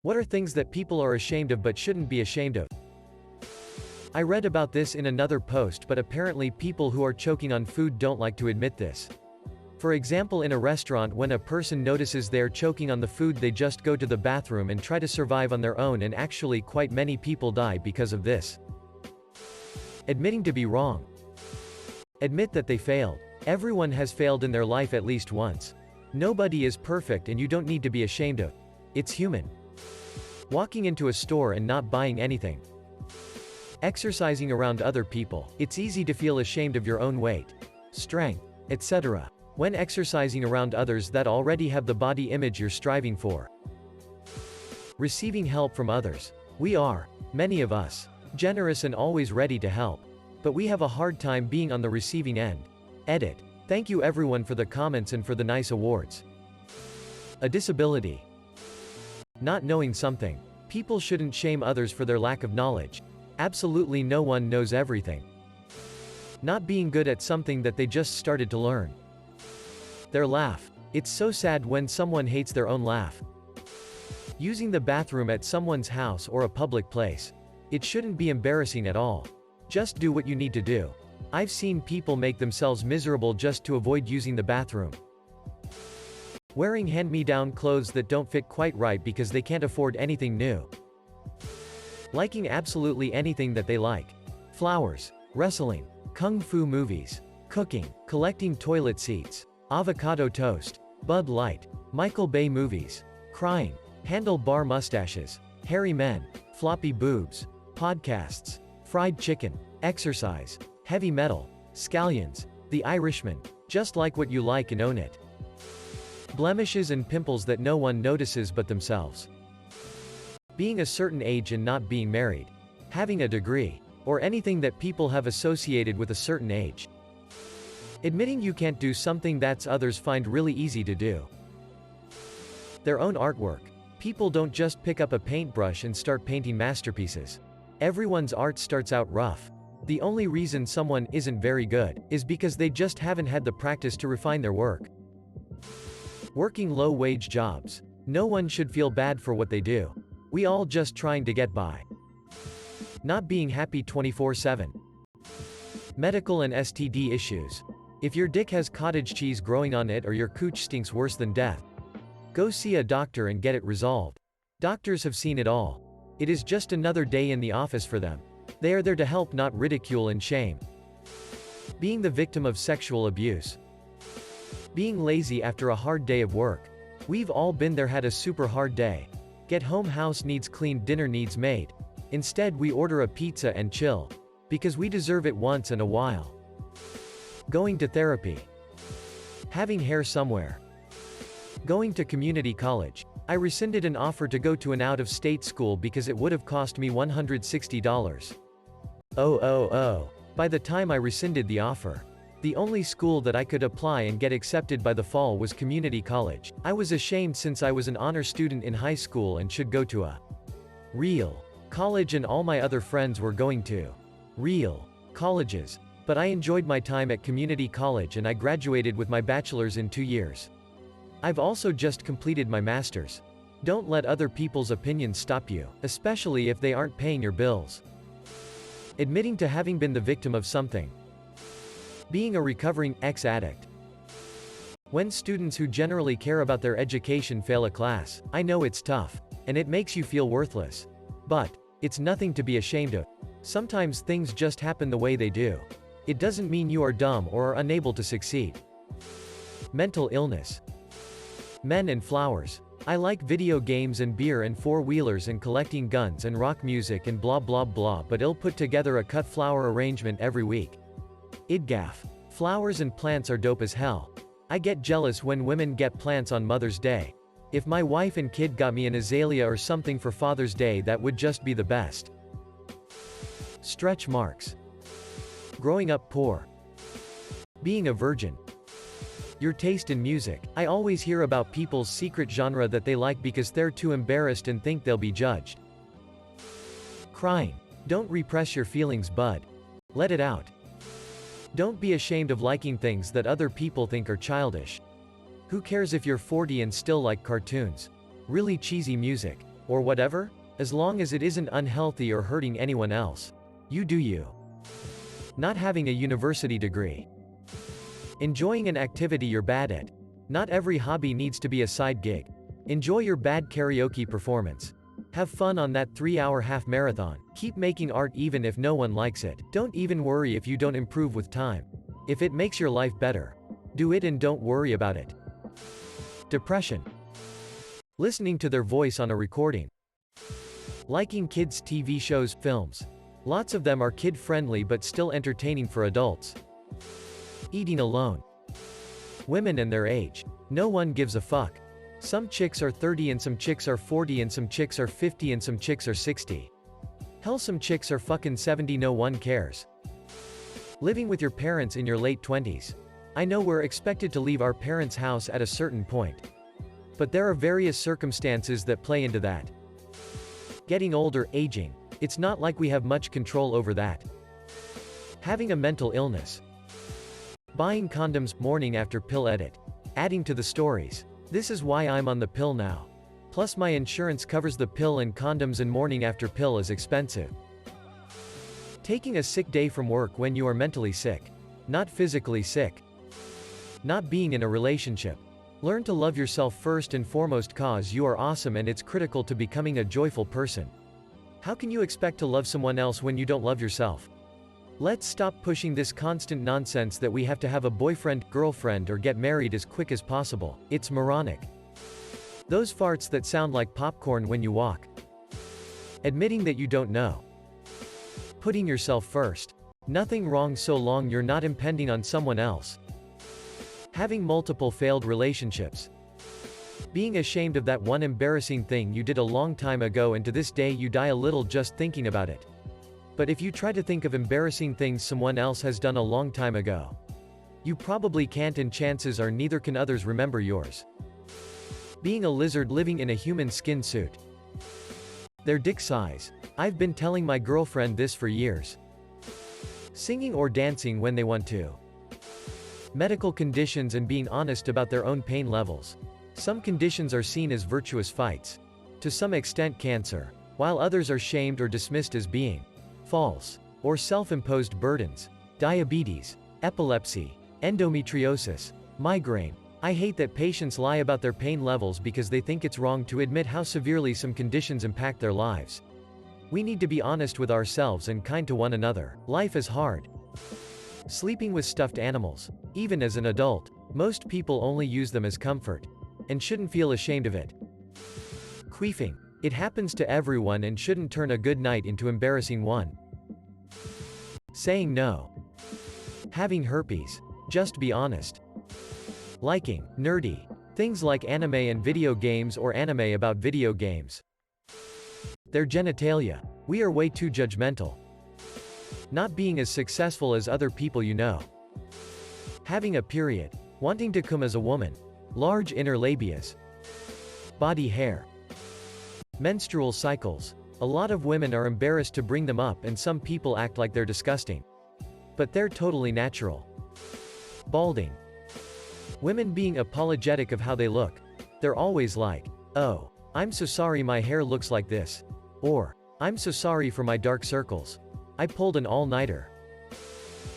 What are things that people are ashamed of but shouldn't be ashamed of? I read about this in another post, but apparently people who are choking on food don't like to admit this. For example, in a restaurant, when a person notices they're choking on the food, they just go to the bathroom and try to survive on their own, and actually quite many people die because of this. Admitting to be wrong. Admit that they failed. Everyone has failed in their life at least once. Nobody is perfect and you don't need to be ashamed of. It's human. Walking into a store and not buying anything. Exercising around other people. It's easy to feel ashamed of your own weight, strength, etc. when exercising around others that already have the body image you're striving for. Receiving help from others. We are, many of us, generous and always ready to help. But we have a hard time being on the receiving end. Edit. Thank you everyone for the comments and for the nice awards. A disability. Not knowing something. People shouldn't shame others for their lack of knowledge. Absolutely no one knows everything. Not being good at something that they just started to learn. Their laugh. It's so sad when someone hates their own laugh. Using the bathroom at someone's house or a public place. It shouldn't be embarrassing at all. Just do what you need to do. I've seen people make themselves miserable just to avoid using the bathroom. Wearing hand-me-down clothes that don't fit quite right because they can't afford anything new. Liking absolutely anything that they like. Flowers, wrestling, kung fu movies, cooking, collecting toilet seats, avocado toast, Bud Light, Michael Bay movies, crying, handlebar mustaches, hairy men, floppy boobs, podcasts, fried chicken, exercise, heavy metal, scallions, The Irishman, just like what you like and own it. Blemishes and pimples that no one notices but themselves. Being a certain age and not being married. Having a degree. Or anything that people have associated with a certain age. Admitting you can't do something that others find really easy to do. Their own artwork. People don't just pick up a paintbrush and start painting masterpieces. Everyone's art starts out rough. The only reason someone isn't very good is because they just haven't had the practice to refine their work. Working low-wage jobs. No one should feel bad for what they do. We all just trying to get by. Not being happy 24/7. Medical and STD issues. If your dick has cottage cheese growing on it or your cooch stinks worse than death, go see a doctor and get it resolved. Doctors have seen it all. It is just another day in the office for them. They are there to help, not ridicule and shame. Being the victim of sexual abuse. Being lazy after a hard day of work. We've all been there, had a super hard day. Get home, house needs cleaned, dinner needs made. Instead we order a pizza and chill. Because we deserve it once in a while. Going to therapy. Having hair somewhere. Going to community college. I rescinded an offer to go to an out-of-state school because it would have cost me $160. By the time I rescinded the offer, the only school that I could apply and get accepted by the fall was community college. I was ashamed since I was an honor student in high school and should go to a real college, and all my other friends were going to real colleges. But I enjoyed my time at community college and I graduated with my bachelor's in 2 years. I've also just completed my master's. Don't let other people's opinions stop you, especially if they aren't paying your bills. Admitting to having been the victim of something. Being a recovering ex-addict. When students who generally care about their education fail a class, I know it's tough, and it makes you feel worthless. But it's nothing to be ashamed of. Sometimes things just happen the way they do. It doesn't mean you are dumb or are unable to succeed. Mental illness. Men and flowers. I like video games and beer and four-wheelers and collecting guns and rock music and blah blah blah, but I'll put together a cut flower arrangement every week. Idgaff. Flowers and plants are dope as hell. I get jealous when women get plants on Mother's Day. If my wife and kid got me an azalea or something for Father's Day, that would just be the best. Stretch marks. Growing up poor. Being a virgin. Your taste in music. I always hear about people's secret genre that they like because they're too embarrassed and think they'll be judged. Crying. Don't repress your feelings, bud. Let it out. Don't be ashamed of liking things that other people think are childish. Who cares if you're 40 and still like cartoons? Really cheesy music. or whatever? As long as it isn't unhealthy or hurting anyone else. You do you. Not having a university degree. Enjoying an activity you're bad at. Not every hobby needs to be a side gig. Enjoy your bad karaoke performance. Have fun on that 3-hour half marathon. Keep making art even if no one likes it. Don't even worry if you don't improve with time. If it makes your life better, do it and don't worry about it. Depression. Listening to their voice on a recording. Liking kids' TV shows, films. Lots of them are kid-friendly but still entertaining for adults. Eating alone. Women and their age. No one gives a fuck. Some chicks are 30 and some chicks are 40 and some chicks are 50 and some chicks are 60. Hell, some chicks are fucking 70, no one cares. Living with your parents in your late 20s. I know we're expected to leave our parents' house at a certain point. But there are various circumstances that play into that. Getting older, aging. It's not like we have much control over that. Having a mental illness. Buying condoms, morning after pill edit. Adding to the stories. This is why I'm on the pill now. Plus my insurance covers the pill and condoms and morning after pill is expensive. Taking a sick day from work when you are mentally sick. Not physically sick. Not being in a relationship. Learn to love yourself first and foremost cause you are awesome and it's critical to becoming a joyful person. How can you expect to love someone else when you don't love yourself? Let's stop pushing this constant nonsense that we have to have a boyfriend, girlfriend or get married as quick as possible. It's moronic. Those farts that sound like popcorn when you walk. Admitting that you don't know. Putting yourself first. Nothing wrong so long you're not impending on someone else. Having multiple failed relationships. Being ashamed of that one embarrassing thing you did a long time ago and to this day you die a little just thinking about it. But if you try to think of embarrassing things someone else has done a long time ago, you probably can't and chances are neither can others remember yours. Being a lizard living in a human skin suit. Their dick size. I've been telling my girlfriend this for years. Singing or dancing when they want to. Medical conditions and being honest about their own pain levels. Some conditions are seen as virtuous fights. To some extent cancer, while others are shamed or dismissed as being false, or self-imposed burdens. Diabetes, epilepsy, endometriosis, migraine. I hate that patients lie about their pain levels because they think it's wrong to admit how severely some conditions impact their lives. We need to be honest with ourselves and kind to one another. Life is hard. Sleeping with stuffed animals. Even as an adult, most people only use them as comfort. And shouldn't feel ashamed of it. Queefing. It happens to everyone and shouldn't turn a good night into embarrassing one. Saying no. Having herpes. Just be honest. Liking, nerdy. Things like anime and video games or anime about video games. Their genitalia. We are way too judgmental. Not being as successful as other people you know. Having a period. Wanting to come as a woman. Large inner labias. Body hair. Menstrual cycles. A lot of women are embarrassed to bring them up and some people act like they're disgusting. But they're totally natural. Balding. Women being apologetic of how they look. They're always like, "Oh, I'm so sorry my hair looks like this." Or, "I'm so sorry for my dark circles. I pulled an all-nighter."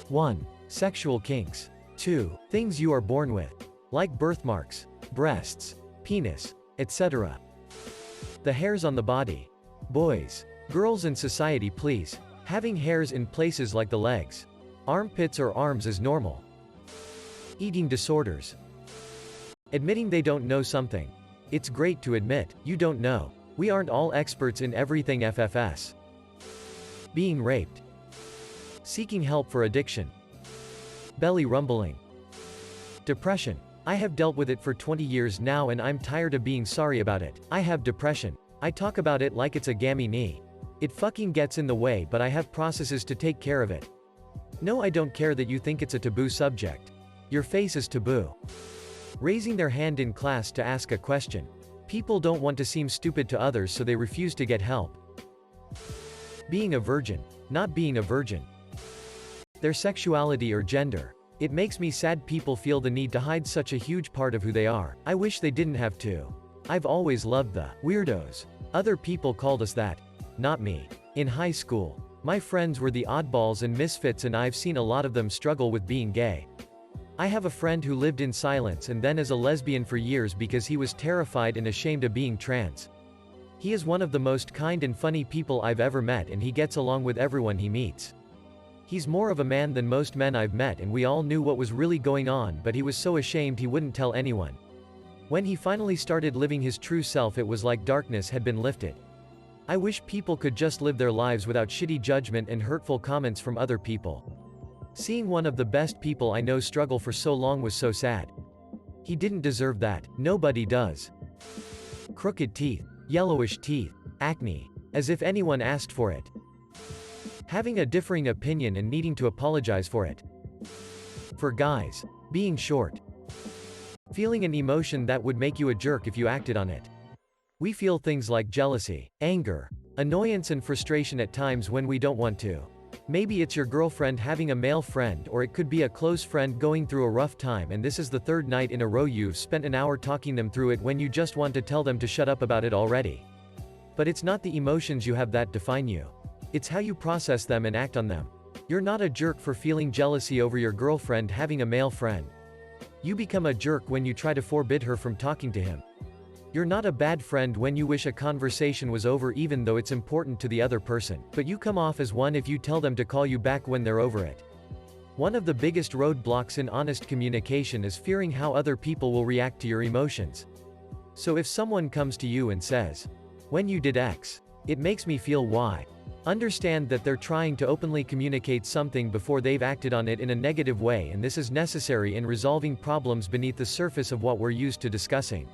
1. Sexual kinks. 2. Things you are born with. Like birthmarks, breasts, penis, etc. The hairs on the body. Boys, girls and society please. Having hairs in places like the legs, armpits or arms is normal. Eating disorders. Admitting they don't know something. It's great to admit, you don't know. We aren't all experts in everything FFS. Being raped. Seeking help for addiction. Belly rumbling. Depression. I have dealt with it for 20 years now and I'm tired of being sorry about it. I have depression. I talk about it like it's a gammy knee. It fucking gets in the way but I have processes to take care of it. No, I don't care that you think it's a taboo subject. Your face is taboo. Raising their hand in class to ask a question. People don't want to seem stupid to others so they refuse to get help. Being a virgin. Not being a virgin. Their sexuality or gender. It makes me sad people feel the need to hide such a huge part of who they are. I wish they didn't have to. I've always loved the weirdos. Other people called us that. Not me. In high school, my friends were the oddballs and misfits, and I've seen a lot of them struggle with being gay. I have a friend who lived in silence and then as a lesbian for years because he was terrified and ashamed of being trans. He is one of the most kind and funny people I've ever met, and he gets along with everyone he meets. He's more of a man than most men I've met, and we all knew what was really going on, but he was so ashamed he wouldn't tell anyone. When he finally started living his true self, it was like darkness had been lifted. I wish people could just live their lives without shitty judgment and hurtful comments from other people. Seeing one of the best people I know struggle for so long was so sad. He didn't deserve that. Nobody does. Crooked teeth. Yellowish teeth. Acne. As if anyone asked for it. Having a differing opinion and needing to apologize for it. For guys, being short. Feeling an emotion that would make you a jerk if you acted on it. We feel things like jealousy, anger, annoyance and frustration at times when we don't want to. Maybe it's your girlfriend having a male friend, or it could be a close friend going through a rough time, and this is the third night in a row you've spent an hour talking them through it when you just want to tell them to shut up about it already. But it's not the emotions you have that define you. It's how you process them and act on them. You're not a jerk for feeling jealousy over your girlfriend having a male friend. You become a jerk when you try to forbid her from talking to him. You're not a bad friend when you wish a conversation was over even though it's important to the other person, but you come off as one if you tell them to call you back when they're over it. One of the biggest roadblocks in honest communication is fearing how other people will react to your emotions. So if someone comes to you and says, "When you did X, it makes me feel Y," understand that they're trying to openly communicate something before they've acted on it in a negative way, and this is necessary in resolving problems beneath the surface of what we're used to discussing.